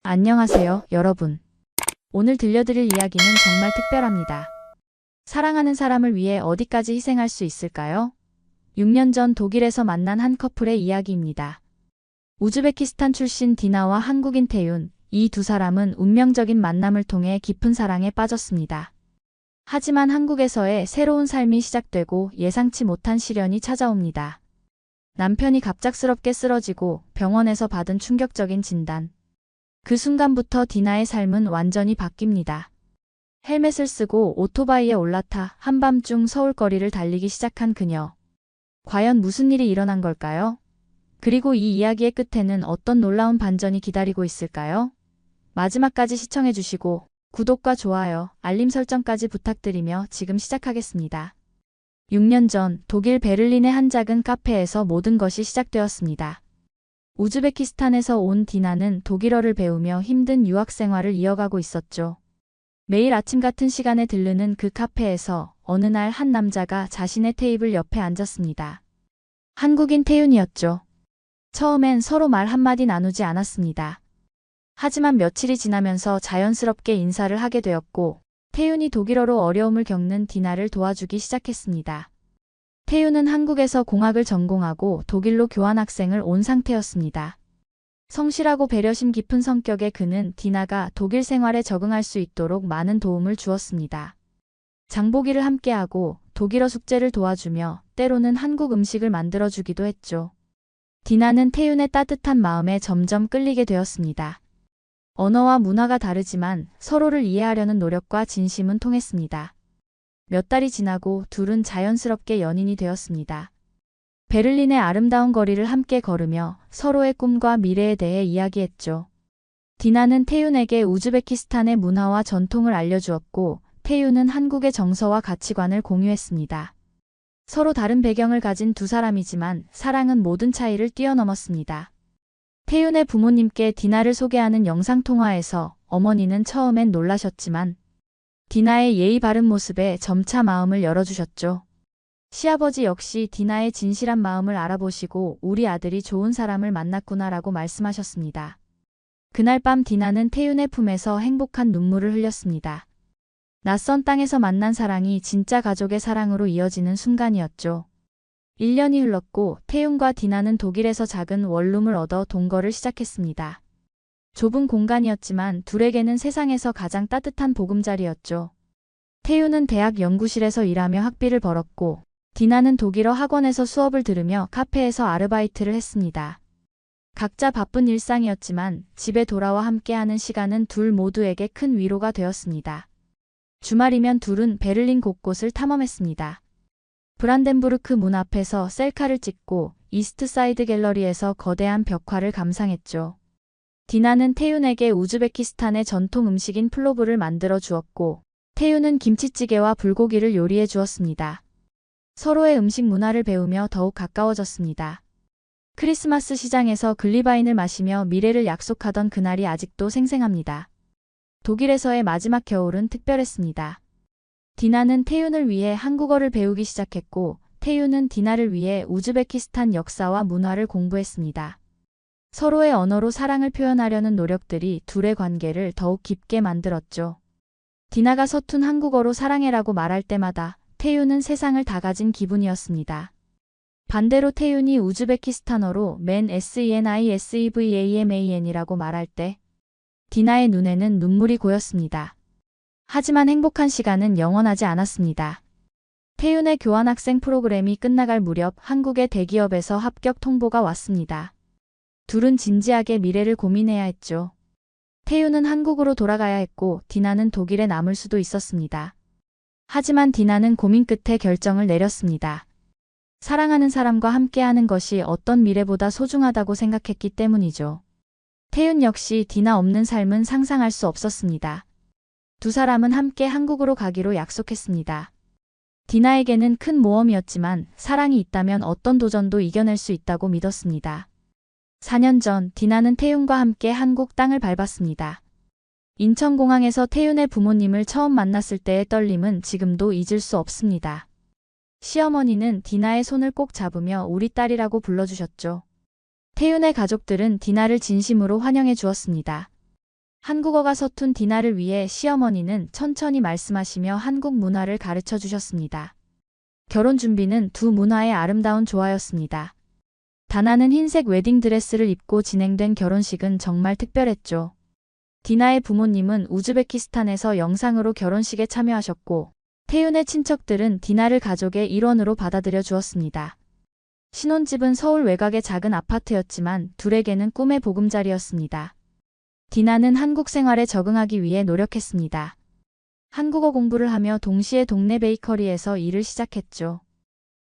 안녕하세요, 여러분. 오늘 들려드릴 이야기는 정말 특별합니다. 사랑하는 사람을 위해 어디까지 희생할 수 있을까요? 6년 전 독일에서 만난 한 커플의 이야기입니다. 우즈베키스탄 출신 디나와 한국인 태윤, 이 두 사람은 운명적인 만남을 통해 깊은 사랑에 빠졌습니다. 하지만 한국에서의 새로운 삶이 시작되고 예상치 못한 시련이 찾아옵니다. 남편이 갑작스럽게 쓰러지고 병원에서 받은 충격적인 진단. 그 순간부터 디나의 삶은 완전히 바뀝니다. 헬멧을 쓰고 오토바이에 올라타 한밤중 서울거리를 달리기 시작한 그녀. 과연 무슨 일이 일어난 걸까요? 그리고 이 이야기의 끝에는 어떤 놀라운 반전이 기다리고 있을까요? 마지막까지 시청해주시고 구독과 좋아요, 알림 설정까지 부탁드리며 지금 시작하겠습니다. 6년 전 독일 베를린의 한 작은 카페에서 모든 것이 시작되었습니다. 우즈베키스탄에서 온 디나는 독일어를 배우며 힘든 유학 생활을 이어가고 있었죠. 매일 아침 같은 시간에 들르는 그 카페에서 어느 날 한 남자가 자신의 테이블 옆에 앉았습니다. 한국인 태윤이었죠. 처음엔 서로 말 한마디 나누지 않았습니다. 하지만 며칠이 지나면서 자연스럽게 인사를 하게 되었고, 태윤이 독일어로 어려움을 겪는 디나를 도와주기 시작했습니다. 태윤은 한국에서 공학을 전공하고 독일로 교환학생을 온 상태였습니다. 성실하고 배려심 깊은 성격의 그는 디나가 독일 생활에 적응할 수 있도록 많은 도움을 주었습니다. 장보기를 함께하고 독일어 숙제를 도와주며 때로는 한국 음식을 만들어주기도 했죠. 디나는 태윤의 따뜻한 마음에 점점 끌리게 되었습니다. 언어와 문화가 다르지만 서로를 이해하려는 노력과 진심은 통했습니다. 몇 달이 지나고 둘은 자연스럽게 연인이 되었습니다. 베를린의 아름다운 거리를 함께 걸으며 서로의 꿈과 미래에 대해 이야기했죠. 디나는 태윤에게 우즈베키스탄의 문화와 전통을 알려주었고, 태윤은 한국의 정서와 가치관을 공유했습니다. 서로 다른 배경을 가진 두 사람이지만 사랑은 모든 차이를 뛰어넘었습니다. 태윤의 부모님께 디나를 소개하는 영상통화에서 어머니는 처음엔 놀라셨지만 디나의 예의 바른 모습에 점차 마음을 열어주셨죠. 시아버지 역시 디나의 진실한 마음을 알아보시고 우리 아들이 좋은 사람을 만났구나라고 말씀하셨습니다. 그날 밤 디나는 태윤의 품에서 행복한 눈물을 흘렸습니다. 낯선 땅에서 만난 사랑이 진짜 가족의 사랑으로 이어지는 순간이었죠. 1년이 흘렀고 태윤과 디나는 독일에서 작은 원룸을 얻어 동거를 시작했습니다. 좁은 공간이었지만 둘에게는 세상에서 가장 따뜻한 보금자리였죠. 태윤은 대학 연구실에서 일하며 학비를 벌었고, 디나는 독일어 학원에서 수업을 들으며 카페에서 아르바이트를 했습니다. 각자 바쁜 일상이었지만 집에 돌아와 함께하는 시간은 둘 모두에게 큰 위로가 되었습니다. 주말이면 둘은 베를린 곳곳을 탐험했습니다. 브란덴부르크 문 앞에서 셀카를 찍고 이스트사이드 갤러리에서 거대한 벽화를 감상했죠. 디나는 태윤에게 우즈베키스탄의 전통 음식인 플로브를 만들어 주었고, 태윤은 김치찌개와 불고기를 요리해 주었습니다. 서로의 음식 문화를 배우며 더욱 가까워졌습니다. 크리스마스 시장에서 글리바인을 마시며 미래를 약속하던 그날이 아직도 생생합니다. 독일에서의 마지막 겨울은 특별했습니다. 디나는 태윤을 위해 한국어를 배우기 시작했고, 태윤은 디나를 위해 우즈베키스탄 역사와 문화를 공부했습니다. 서로의 언어로 사랑을 표현하려는 노력들이 둘의 관계를 더욱 깊게 만들었죠. 디나가 서툰 한국어로 사랑해라고 말할 때마다 태윤은 세상을 다 가진 기분이었습니다. 반대로 태윤이 우즈베키스탄어로 맨 SENISEVAMAN이라고 말할 때 디나의 눈에는 눈물이 고였습니다. 하지만 행복한 시간은 영원하지 않았습니다. 태윤의 교환학생 프로그램이 끝나갈 무렵 한국의 대기업에서 합격 통보가 왔습니다. 둘은 진지하게 미래를 고민해야 했죠. 태윤은 한국으로 돌아가야 했고 디나는 독일에 남을 수도 있었습니다. 하지만 디나는 고민 끝에 결정을 내렸습니다. 사랑하는 사람과 함께하는 것이 어떤 미래보다 소중하다고 생각했기 때문이죠. 태윤 역시 디나 없는 삶은 상상할 수 없었습니다. 두 사람은 함께 한국으로 가기로 약속했습니다. 디나에게는 큰 모험이었지만 사랑이 있다면 어떤 도전도 이겨낼 수 있다고 믿었습니다. 4년 전 디나는 태윤과 함께 한국 땅을 밟았습니다. 인천공항에서 태윤의 부모님을 처음 만났을 때의 떨림은 지금도 잊을 수 없습니다. 시어머니는 디나의 손을 꼭 잡으며 우리 딸이라고 불러주셨죠. 태윤의 가족들은 디나를 진심으로 환영해 주었습니다. 한국어가 서툰 디나를 위해 시어머니는 천천히 말씀하시며 한국 문화를 가르쳐 주셨습니다. 결혼 준비는 두 문화의 아름다운 조화였습니다. 다나는 흰색 웨딩드레스를 입고 진행된 결혼식은 정말 특별했죠. 디나의 부모님은 우즈베키스탄에서 영상으로 결혼식에 참여하셨고, 태윤의 친척들은 디나를 가족의 일원으로 받아들여 주었습니다. 신혼집은 서울 외곽의 작은 아파트였지만 둘에게는 꿈의 보금자리였습니다. 디나는 한국 생활에 적응하기 위해 노력했습니다. 한국어 공부를 하며 동시에 동네 베이커리에서 일을 시작했죠.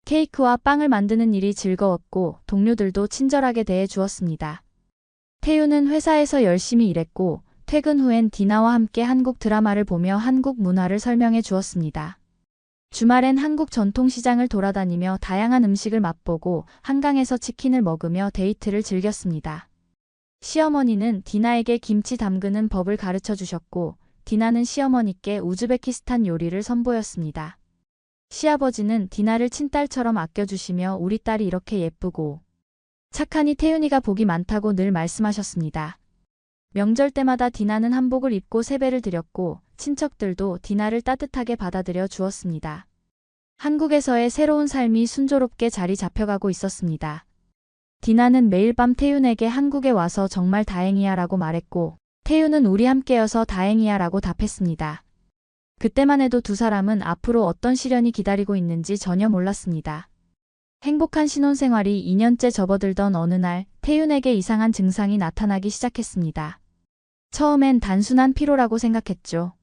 케이크와 빵을 만드는 일이 즐거웠고 동료들도 친절하게 대해 주었습니다. 태윤은 회사에서 열심히 일했고 퇴근 후엔 디나와 함께 한국 드라마를 보며 한국 문화를 설명해 주었습니다. 주말엔 한국 전통시장을 돌아다니며 다양한 음식을 맛보고 한강에서 치킨을 먹으며 데이트를 즐겼습니다. 시어머니는 디나에게 김치 담그는 법을 가르쳐 주셨고 디나는 시어머니께 우즈베키스탄 요리를 선보였습니다. 시아버지는 디나를 친딸처럼 아껴주시며 우리 딸이 이렇게 예쁘고 착하니 태윤이가 복이 많다고 늘 말씀하셨습니다. 명절 때마다 디나는 한복을 입고 세배를 드렸고 친척들도 디나를 따뜻하게 받아들여 주었습니다. 한국에서의 새로운 삶이 순조롭게 자리 잡혀가고 있었습니다. 디나는 매일 밤 태윤에게 한국에 와서 정말 다행이야 라고 말했고 태윤은 우리 함께여서 다행이야 라고 답했습니다. 그때만 해도 두 사람은 앞으로 어떤 시련이 기다리고 있는지 전혀 몰랐습니다. 행복한 신혼생활이 2년째 접어들던 어느 날 태윤에게 이상한 증상이 나타나기 시작했습니다. 처음엔 단순한 피로라고 생각했죠.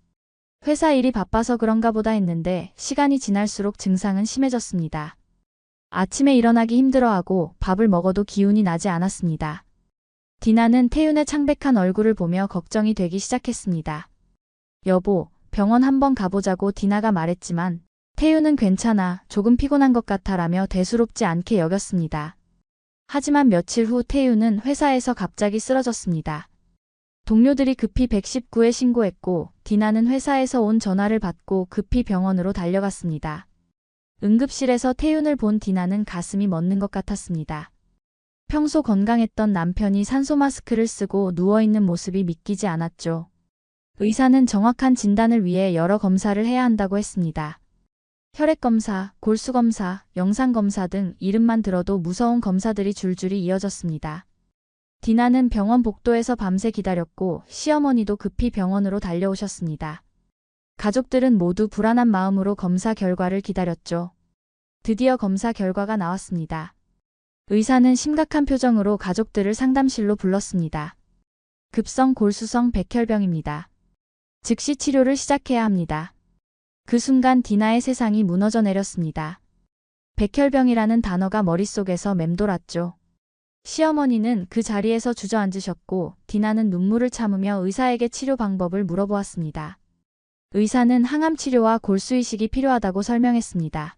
회사 일이 바빠서 그런가 보다 했는데 시간이 지날수록 증상은 심해졌습니다. 아침에 일어나기 힘들어하고 밥을 먹어도 기운이 나지 않았습니다. 디나는 태윤의 창백한 얼굴을 보며 걱정이 되기 시작했습니다. 여보, 병원 한번 가보자고 디나가 말했지만 태윤은 괜찮아, 조금 피곤한 것 같아 라며 대수롭지 않게 여겼습니다. 하지만 며칠 후 태윤은 회사에서 갑자기 쓰러졌습니다. 동료들이 급히 119에 신고했고 디나는 회사에서 온 전화를 받고 급히 병원으로 달려갔습니다. 응급실에서 태윤을 본 디나는 가슴이 멎는 것 같았습니다. 평소 건강했던 남편이 산소 마스크를 쓰고 누워있는 모습이 믿기지 않았죠. 의사는 정확한 진단을 위해 여러 검사를 해야 한다고 했습니다. 혈액검사, 골수검사, 영상검사 등 이름만 들어도 무서운 검사들이 줄줄이 이어졌습니다. 디나는 병원 복도에서 밤새 기다렸고 시어머니도 급히 병원으로 달려오셨습니다. 가족들은 모두 불안한 마음으로 검사 결과를 기다렸죠. 드디어 검사 결과가 나왔습니다. 의사는 심각한 표정으로 가족들을 상담실로 불렀습니다. 급성 골수성 백혈병입니다. 즉시 치료를 시작해야 합니다. 그 순간 디나의 세상이 무너져 내렸습니다. 백혈병이라는 단어가 머릿속에서 맴돌았죠. 시어머니는 그 자리에서 주저앉으셨고 디나는 눈물을 참으며 의사에게 치료 방법을 물어보았습니다. 의사는 항암 치료와 골수 이식이 필요하다고 설명했습니다.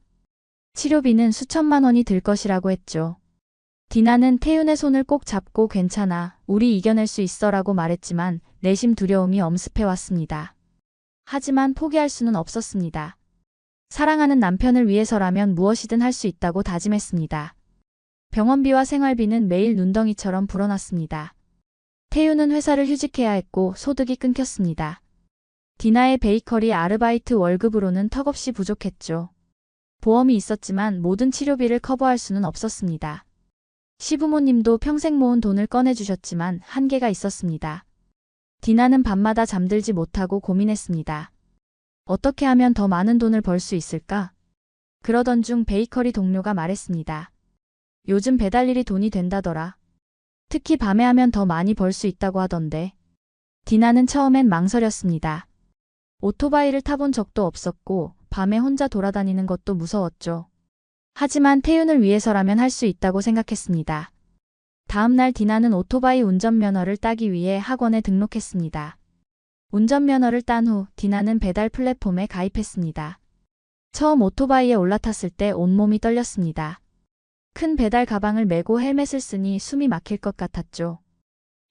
치료비는 수천만 원이 들 것이라고 했죠. 디나는 태윤의 손을 꼭 잡고 괜찮아, 우리 이겨낼 수 있어 라고 말했지만 내심 두려움이 엄습해왔습니다. 하지만 포기할 수는 없었습니다. 사랑하는 남편을 위해서라면 무엇이든 할 수 있다고 다짐했습니다. 병원비와 생활비는 매일 눈덩이처럼 불어났습니다. 태윤은 회사를 휴직해야 했고 소득이 끊겼습니다. 디나의 베이커리 아르바이트 월급으로는 턱없이 부족했죠. 보험이 있었지만 모든 치료비를 커버할 수는 없었습니다. 시부모님도 평생 모은 돈을 꺼내주셨지만 한계가 있었습니다. 디나는 밤마다 잠들지 못하고 고민했습니다. 어떻게 하면 더 많은 돈을 벌 수 있을까? 그러던 중 베이커리 동료가 말했습니다. 요즘 배달일이 돈이 된다더라. 특히 밤에 하면 더 많이 벌 수 있다고 하던데. 디나는 처음엔 망설였습니다. 오토바이를 타본 적도 없었고 밤에 혼자 돌아다니는 것도 무서웠죠. 하지만 태윤을 위해서라면 할 수 있다고 생각했습니다. 다음 날 디나는 오토바이 운전면허를 따기 위해 학원에 등록했습니다. 운전면허를 딴 후 디나는 배달 플랫폼에 가입했습니다. 처음 오토바이에 올라탔을 때 온몸이 떨렸습니다. 큰 배달 가방을 메고 헬멧을 쓰니 숨이 막힐 것 같았죠.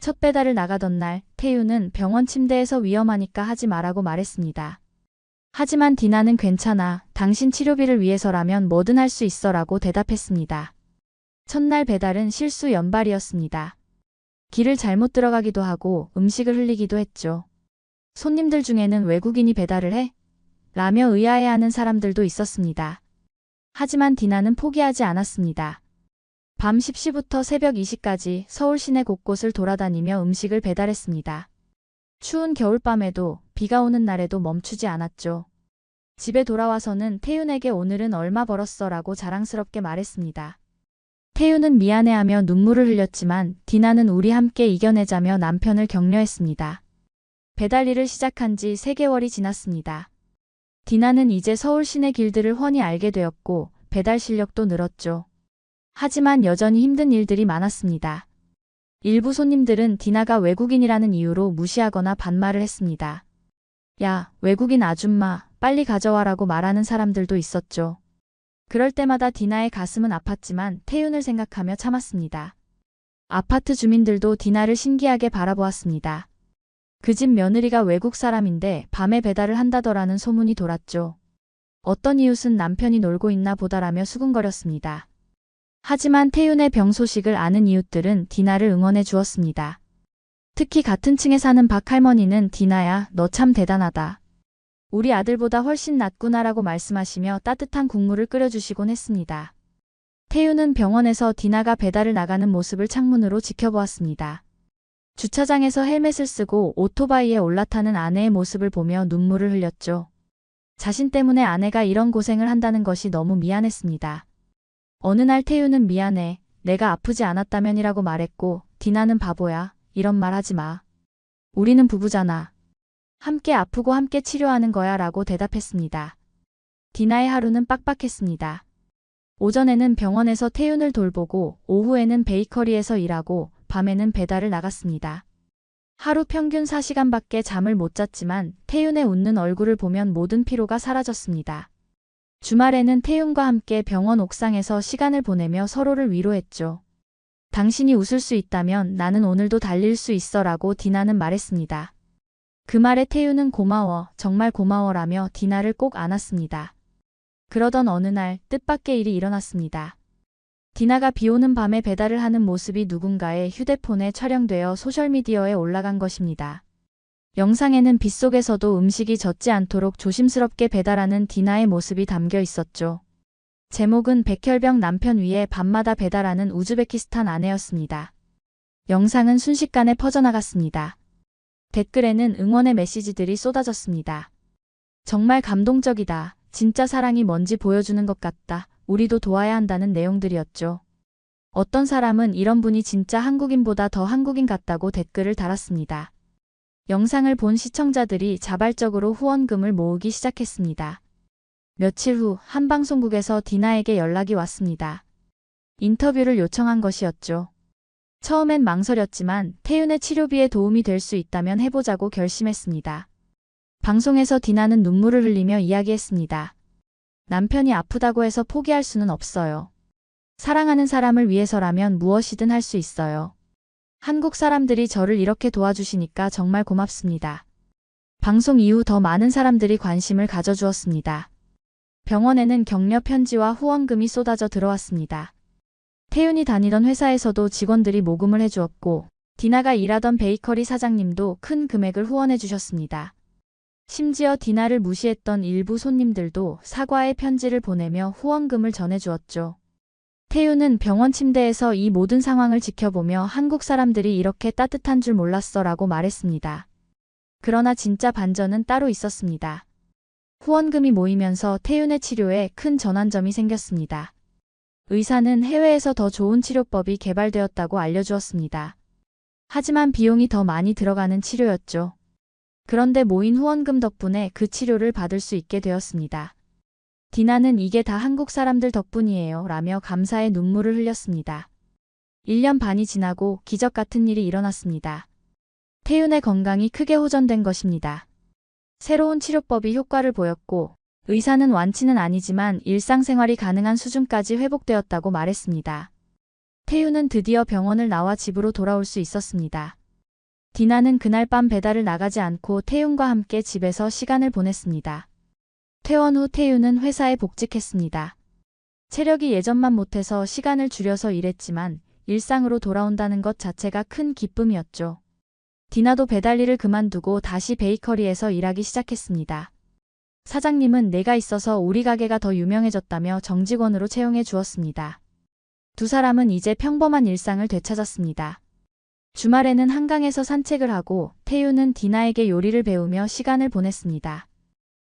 첫 배달을 나가던 날 태윤은 병원 침대에서 위험하니까 하지 말라고 말했습니다. 하지만 디나는 괜찮아, 당신 치료비를 위해서라면 뭐든 할 수 있어 라고 대답했습니다. 첫날 배달은 실수 연발이었습니다. 길을 잘못 들어가기도 하고 음식을 흘리기도 했죠. 손님들 중에는 외국인이 배달을 해? 라며 의아해하는 사람들도 있었습니다. 하지만 디나는 포기하지 않았습니다. 밤 10시부터 새벽 2시까지 서울 시내 곳곳을 돌아다니며 음식을 배달했습니다. 추운 겨울밤에도 비가 오는 날에도 멈추지 않았죠. 집에 돌아와서는 태윤에게 오늘은 얼마 벌었어 라고 자랑스럽게 말했습니다. 태윤은 미안해하며 눈물을 흘렸지만 디나는 우리 함께 이겨내자며 남편을 격려했습니다. 배달 일을 시작한 지 3개월이 지났습니다. 디나는 이제 서울 시내 길들을 훤히 알게 되었고 배달 실력도 늘었죠. 하지만 여전히 힘든 일들이 많았습니다. 일부 손님들은 디나가 외국인이라는 이유로 무시하거나 반말을 했습니다. 야, 외국인 아줌마, 빨리 가져와라고 말하는 사람들도 있었죠. 그럴 때마다 디나의 가슴은 아팠지만 태윤을 생각하며 참았습니다. 아파트 주민들도 디나를 신기하게 바라보았습니다. 그 집 며느리가 외국 사람인데 밤에 배달을 한다더라는 소문이 돌았죠. 어떤 이웃은 남편이 놀고 있나 보다라며 수군거렸습니다. 하지만 태윤의 병 소식을 아는 이웃들은 디나를 응원해 주었습니다. 특히 같은 층에 사는 박 할머니는 디나야, 너 참 대단하다. 우리 아들보다 훨씬 낫구나라고 말씀하시며 따뜻한 국물을 끓여주시곤 했습니다. 태윤은 병원에서 디나가 배달을 나가는 모습을 창문으로 지켜보았습니다. 주차장에서 헬멧을 쓰고 오토바이에 올라타는 아내의 모습을 보며 눈물을 흘렸죠. 자신 때문에 아내가 이런 고생을 한다는 것이 너무 미안했습니다. 어느 날 태윤은 미안해, 내가 아프지 않았다면이라고 말했고 디나는 바보야, 이런 말 하지 마. 우리는 부부잖아. 함께 아프고 함께 치료하는 거야 라고 대답했습니다. 디나의 하루는 빡빡했습니다. 오전에는 병원에서 태윤을 돌보고 오후에는 베이커리에서 일하고 밤에는 배달을 나갔습니다. 하루 평균 4시간밖에 잠을 못 잤지만 태윤의 웃는 얼굴을 보면 모든 피로가 사라졌습니다. 주말에는 태윤과 함께 병원 옥상에서 시간을 보내며 서로를 위로했죠. 당신이 웃을 수 있다면 나는 오늘도 달릴 수 있어 라고 디나는 말했습니다. 그 말에 태윤은 고마워, 정말 고마워라며 디나를 꼭 안았습니다. 그러던 어느 날 뜻밖의 일이 일어났습니다. 디나가 비오는 밤에 배달을 하는 모습이 누군가의 휴대폰에 촬영되어 소셜미디어에 올라간 것입니다. 영상에는 빗속에서도 음식이 젖지 않도록 조심스럽게 배달하는 디나의 모습이 담겨 있었죠. 제목은 백혈병 남편 위에 밤마다 배달하는 우즈베키스탄 아내였습니다. 영상은 순식간에 퍼져나갔습니다. 댓글에는 응원의 메시지들이 쏟아졌습니다. 정말 감동적이다. 진짜 사랑이 뭔지 보여주는 것 같다. 우리도 도와야 한다는 내용들이었죠. 어떤 사람은 이런 분이 진짜 한국인보다 더 한국인 같다고 댓글을 달았습니다. 영상을 본 시청자들이 자발적으로 후원금을 모으기 시작했습니다. 며칠 후 한 방송국에서 디나에게 연락이 왔습니다. 인터뷰를 요청한 것이었죠. 처음엔 망설였지만 태윤의 치료비에 도움이 될 수 있다면 해보자고 결심했습니다. 방송에서 디나는 눈물을 흘리며 이야기했습니다. 남편이 아프다고 해서 포기할 수는 없어요. 사랑하는 사람을 위해서라면 무엇이든 할 수 있어요. 한국 사람들이 저를 이렇게 도와주시니까 정말 고맙습니다. 방송 이후 더 많은 사람들이 관심을 가져주었습니다. 병원에는 격려 편지와 후원금이 쏟아져 들어왔습니다. 태윤이 다니던 회사에서도 직원들이 모금을 해주었고 디나가 일하던 베이커리 사장님도 큰 금액을 후원해 주셨습니다. 심지어 디나를 무시했던 일부 손님들도 사과의 편지를 보내며 후원금을 전해주었죠. 태윤은 병원 침대에서 이 모든 상황을 지켜보며 한국 사람들이 이렇게 따뜻한 줄 몰랐어 라고 말했습니다. 그러나 진짜 반전은 따로 있었습니다. 후원금이 모이면서 태윤의 치료에 큰 전환점이 생겼습니다. 의사는 해외에서 더 좋은 치료법이 개발되었다고 알려주었습니다. 하지만 비용이 더 많이 들어가는 치료였죠. 그런데 모인 후원금 덕분에 그 치료를 받을 수 있게 되었습니다. 디나는 이게 다 한국 사람들 덕분이에요 라며 감사의 눈물을 흘렸습니다. 1년 반이 지나고 기적 같은 일이 일어났습니다. 태윤의 건강이 크게 호전된 것입니다. 새로운 치료법이 효과를 보였고 의사는 완치는 아니지만 일상생활이 가능한 수준까지 회복되었다고 말했습니다. 태윤은 드디어 병원을 나와 집으로 돌아올 수 있었습니다. 디나는 그날 밤 배달을 나가지 않고 태윤과 함께 집에서 시간을 보냈습니다. 퇴원 후 태윤은 회사에 복직했습니다. 체력이 예전만 못해서 시간을 줄여서 일했지만 일상으로 돌아온다는 것 자체가 큰 기쁨이었죠. 디나도 배달 일을 그만두고 다시 베이커리에서 일하기 시작했습니다. 사장님은 내가 있어서 우리 가게가 더 유명해졌다며 정직원으로 채용해 주었습니다. 두 사람은 이제 평범한 일상을 되찾았습니다. 주말에는 한강에서 산책을 하고 태유는 디나에게 요리를 배우며 시간을 보냈습니다.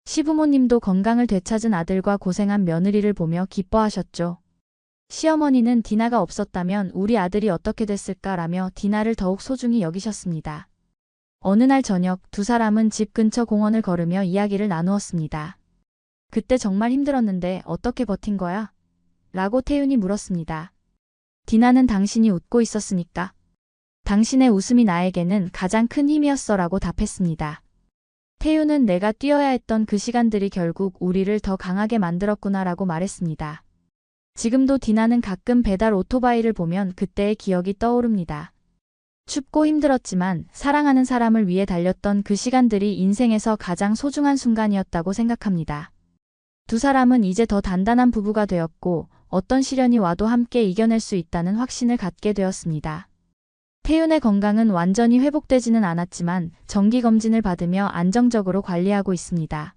시부모님도 건강을 되찾은 아들과 고생한 며느리를 보며 기뻐하셨죠. 시어머니는 디나가 없었다면 우리 아들이 어떻게 됐을까라며 디나를 더욱 소중히 여기셨습니다. 어느 날 저녁 두 사람은 집 근처 공원을 걸으며 이야기를 나누었습니다. 그때 정말 힘들었는데 어떻게 버틴 거야? 라고 태윤이 물었습니다. 디나는 당신이 웃고 있었으니까. 당신의 웃음이 나에게는 가장 큰 힘이었어 라고 답했습니다. 태윤은 내가 뛰어야 했던 그 시간들이 결국 우리를 더 강하게 만들었구나 라고 말했습니다. 지금도 디나는 가끔 배달 오토바이를 보면 그때의 기억이 떠오릅니다. 춥고 힘들었지만 사랑하는 사람을 위해 달렸던 그 시간들이 인생에서 가장 소중한 순간이었다고 생각합니다. 두 사람은 이제 더 단단한 부부가 되었고 어떤 시련이 와도 함께 이겨낼 수 있다는 확신을 갖게 되었습니다. 태윤의 건강은 완전히 회복되지는 않았지만 정기검진을 받으며 안정적으로 관리하고 있습니다.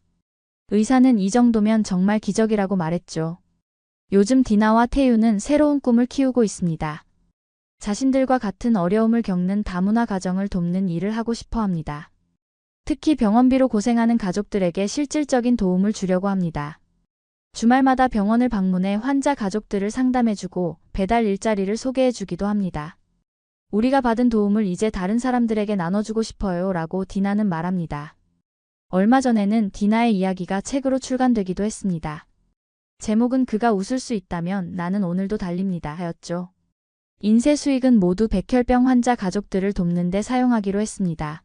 의사는 이 정도면 정말 기적이라고 말했죠. 요즘 디나와 태윤은 새로운 꿈을 키우고 있습니다. 자신들과 같은 어려움을 겪는 다문화 가정을 돕는 일을 하고 싶어 합니다. 특히 병원비로 고생하는 가족들에게 실질적인 도움을 주려고 합니다. 주말마다 병원을 방문해 환자 가족들을 상담해주고 배달 일자리를 소개해주기도 합니다. 우리가 받은 도움을 이제 다른 사람들에게 나눠주고 싶어요 라고 디나는 말합니다. 얼마 전에는 디나의 이야기가 책으로 출간되기도 했습니다. 제목은 그가 웃을 수 있다면 나는 오늘도 달립니다 하였죠. 인쇄 수익은 모두 백혈병 환자 가족들을 돕는 데 사용하기로 했습니다.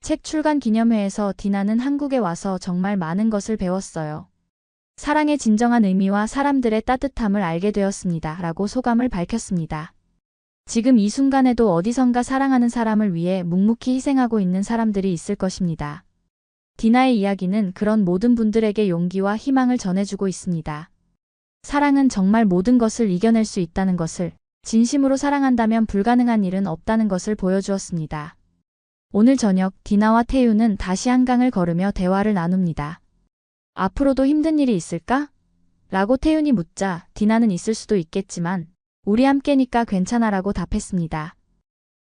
책 출간 기념회에서 디나는 한국에 와서 정말 많은 것을 배웠어요. 사랑의 진정한 의미와 사람들의 따뜻함을 알게 되었습니다 라고 소감을 밝혔습니다. 지금 이 순간에도 어디선가 사랑하는 사람을 위해 묵묵히 희생하고 있는 사람들이 있을 것입니다. 디나의 이야기는 그런 모든 분들에게 용기와 희망을 전해주고 있습니다. 사랑은 정말 모든 것을 이겨낼 수 있다는 것을, 진심으로 사랑한다면 불가능한 일은 없다는 것을 보여주었습니다. 오늘 저녁 디나와 태윤은 다시 한강을 걸으며 대화를 나눕니다. 앞으로도 힘든 일이 있을까? 라고 태윤이 묻자 디나는 있을 수도 있겠지만 우리 함께니까 괜찮아 라고 답했습니다.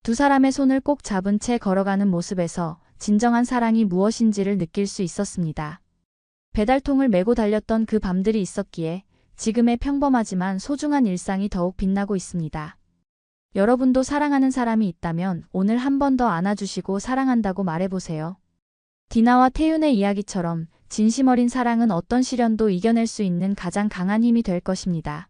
두 사람의 손을 꼭 잡은 채 걸어가는 모습에서 진정한 사랑이 무엇인지를 느낄 수 있었습니다. 배달통을 메고 달렸던 그 밤들이 있었기에 지금의 평범하지만 소중한 일상이 더욱 빛나고 있습니다. 여러분도 사랑하는 사람이 있다면 오늘 한 번 더 안아주시고 사랑한다고 말해보세요. 디나와 태윤의 이야기처럼 진심 어린 사랑은 어떤 시련도 이겨낼 수 있는 가장 강한 힘이 될 것입니다.